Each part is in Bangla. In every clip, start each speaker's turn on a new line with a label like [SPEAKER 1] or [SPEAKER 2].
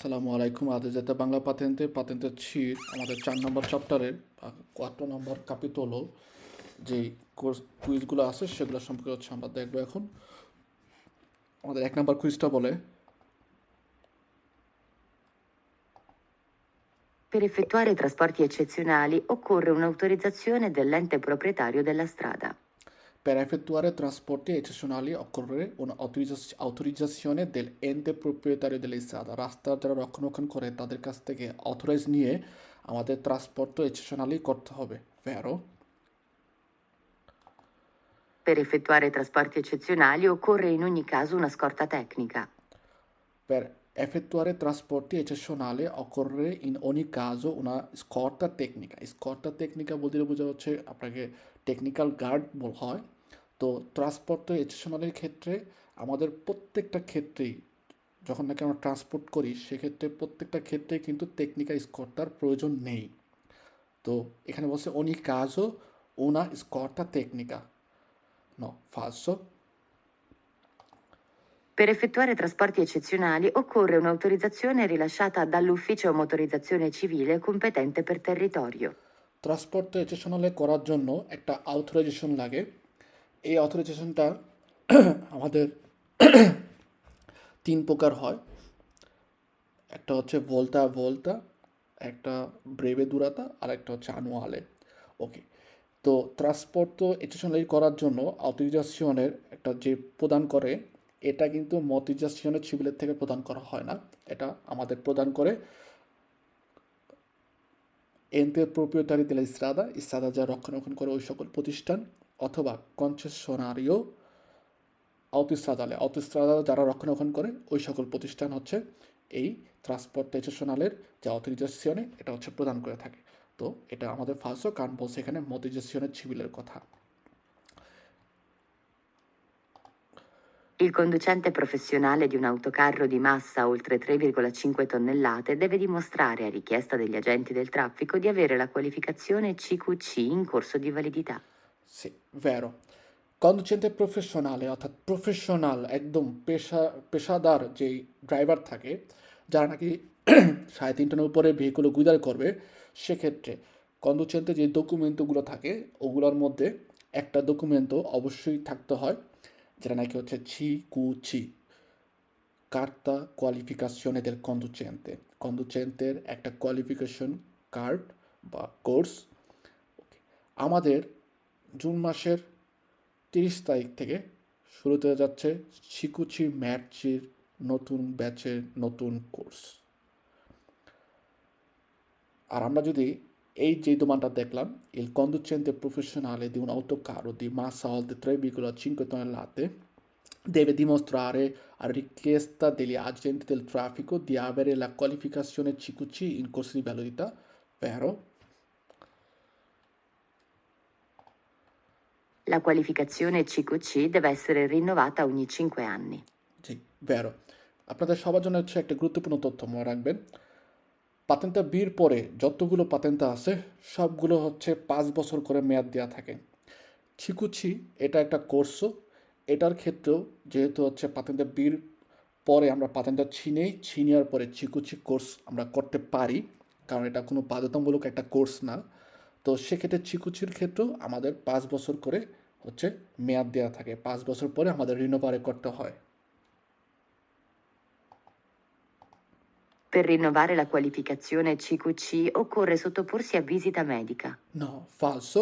[SPEAKER 1] আসসালামু আলাইকুম। আদিজাতা বাংলা পাতেন্তের ছিট আমাদের 4 নম্বর চ্যাপ্টারের 4 নম্বর কাপিতল যে কোর্স কুইজগুলো আছে সেগুলো সম্পর্কে আমরা দেখবো এখন। আমাদের 1 নম্বর কুইজটা বলে,
[SPEAKER 2] Per effettuare trasporti eccezionali occorre un'autorizzazione dell'ente proprietario della strada.
[SPEAKER 1] per effettuare trasporti eccezionali occorre un'autorizzazione dell'ente proprietario dell'strada। রাস্তার যারা রক্ষণাবেক্ষণ করে তাদের কাছ থেকে অথরাইজ নিয়ে আমাদের ট্রান্সপোর্ট এক্সেপশনালি করতে হবে। ভেরো।
[SPEAKER 2] Per effettuare trasporti eccezionali occorre in ogni caso una scorta tecnica.
[SPEAKER 1] Per effettuare trasporti eccezionali occorre in ogni caso una scorta tecnica। স্কর্টা টেকনিকা বলতে বোঝা হচ্ছে আপনাকে টেকনিক্যাল গার্ড বলা হয়। তো ট্রান্সপোর্ট এক্সেপশনালের ক্ষেত্রে আমাদের প্রত্যেকটা ক্ষেত্রেই যখন নাকি আমরা ট্রান্সপোর্ট করি সেক্ষেত্রে প্রত্যেকটা ক্ষেত্রে কিন্তু টেকনিক্যাল স্কর্টার প্রয়োজন নেই। তো এখানে বলছে ogni caso una scorta tecnica। No, falso।
[SPEAKER 2] Per effettuare trasporti eccezionali occorre un'autorizzazione rilasciata dall'ufficio motorizzazione civile competente per territorio.
[SPEAKER 1] Transport এক্সেপশনালে করার জন্য একটা অথরাইজেশন লাগে। এই অথরাইজেশনটা আমাদের 3 প্রকার হয়। একটা হচ্ছে ভোল্টা, একটা ব্রেভে দুরাতা, আর একটা হচ্ছে আনুয়ালে। ওকে, তো ট্রান্সপোর্ট এক্সেপশনালি করার জন্য অথরাইজেশনের একটা যে প্রদান করে এটা কিন্তু মটিজাশনের সিভিলের থেকে প্রদান করা হয় না। এটা আমাদের প্রদান করে এন্তে প্রোপ্রিয়েটারি দেলা ইস্ত্রাদা যা রক্ষণাবেক্ষণ করে ওই সকল প্রতিষ্ঠান, অথবা কনসেশনারিও অটোস্ট্রাদা যারা রক্ষণাবেক্ষণ করে ওই সকল প্রতিষ্ঠান হচ্ছে এই ট্রান্সপোর্টেশনালের যে অথরাইজেশনে এটা হচ্ছে প্রদান করে থাকে। তো এটা আমাদের ফার্স্ট, কারণ বলছে এখানে মটিজেশনের সিভিলের কথা।
[SPEAKER 2] Il conducente professionale di un autocarro di massa oltre 3,5 tonnellate deve dimostrare, a richiesta degli agenti del traffico, di avere la qualificazione CQC in corso di validità.
[SPEAKER 1] সে ভেরো। কন্ডুচেন্টে প্রফেশনালে অর্থাৎ প্রফেশনাল একদম পেশাদার যেই ড্রাইভার থাকে যারা নাকি 3.5 টনের উপরে ভেহিকুল গুইদার করবে, সেক্ষেত্রে কন্ডুচেন্টে যে ডকুমেন্টগুলো থাকে ওগুলোর মধ্যে একটা ডকুমেন্টও অবশ্যই থাকতে হয় যেটা নাকি হচ্ছে CQC, কার্তা কোয়ালিফিকাশনে del conducente। কন্ডুচেন্টের একটা কোয়ালিফিকেশন কার্ড বা কোর্স। আমাদের জুন মাসের 30 তারিখ থেকে শুরু হতে যাচ্ছে শিকুচি ম্যাটচির নতুন ব্যাচের নতুন কোর্স। আর আমরা যদি এই যে দোমানটা দেখলাম, il conducente professionale di un autocarro di massa oltre 3,5 tonnellate deve dimostrare a richiesta degli agenti del traffico di avere la qualificazione CQC in corso di validità, vero?
[SPEAKER 2] La qualificazione CQC deve essere rinnovata ogni 5 anni.
[SPEAKER 1] জি, ভেরো। আপনাদের সবার জন্য হচ্ছে একটা গুরুত্বপূর্ণ তথ্য মনে রাখবেন। পাতেন্তা বির পরে যতগুলো পাতেন্তা আছে সবগুলো হচ্ছে 5 বছর করে মেয়াদ দেওয়া থাকে। ছিকুচি এটা একটা কোর্সও, এটার ক্ষেত্রেও যেহেতু হচ্ছে পাতেন্তা বির পরে আমরা পাতেন্তা ছিনিয়ার পরে ছিকুচি কোর্স আমরা করতে পারি, কারণ এটা কোনো বাধ্যতামূলক একটা কোর্স না। তো সেক্ষেত্রে ছিকুচির ক্ষেত্রেও আমাদের 5 বছর করে হচ্ছে মেয়াদ দেওয়া থাকে। 5 বছর পরে আমাদের রিনোভারে করতে হয়।
[SPEAKER 2] Per rinnovare la qualificazione CQC occorre sottoporsi a visita medica.
[SPEAKER 1] না, ফালসো।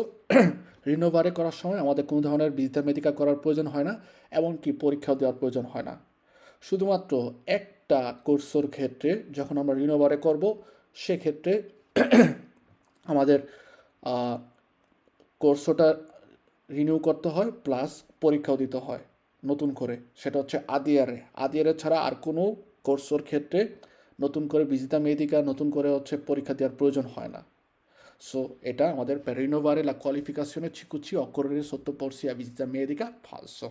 [SPEAKER 1] রিনোভারে করার সময় আমাদের কোনো ধরনের ভিজিটা মেডিকেল করার প্রয়োজন হয় না, এমনকি পরীক্ষা দেওয়ার প্রয়োজন হয় না। শুধুমাত্র একটা কোর্সের ক্ষেত্রে যখন আমরা রিনোভারে করব সেক্ষেত্রে আমাদের কোর্সটা রিনিউ করতে হয়, প্লাস পরীক্ষাও দিতে হয় নতুন করে। সেটা হচ্ছে আদিয়ারে ছাড়া আর কোনো কোর্সের ক্ষেত্রে নতুন করে ভিজিটা মেডিকা নতুন করে হচ্ছে পরীক্ষা দেওয়ার প্রয়োজন হয় না। So, এটা আমাদের per rinnovare la qualificazione CQC occorre sottoporsi a visita medica, falso।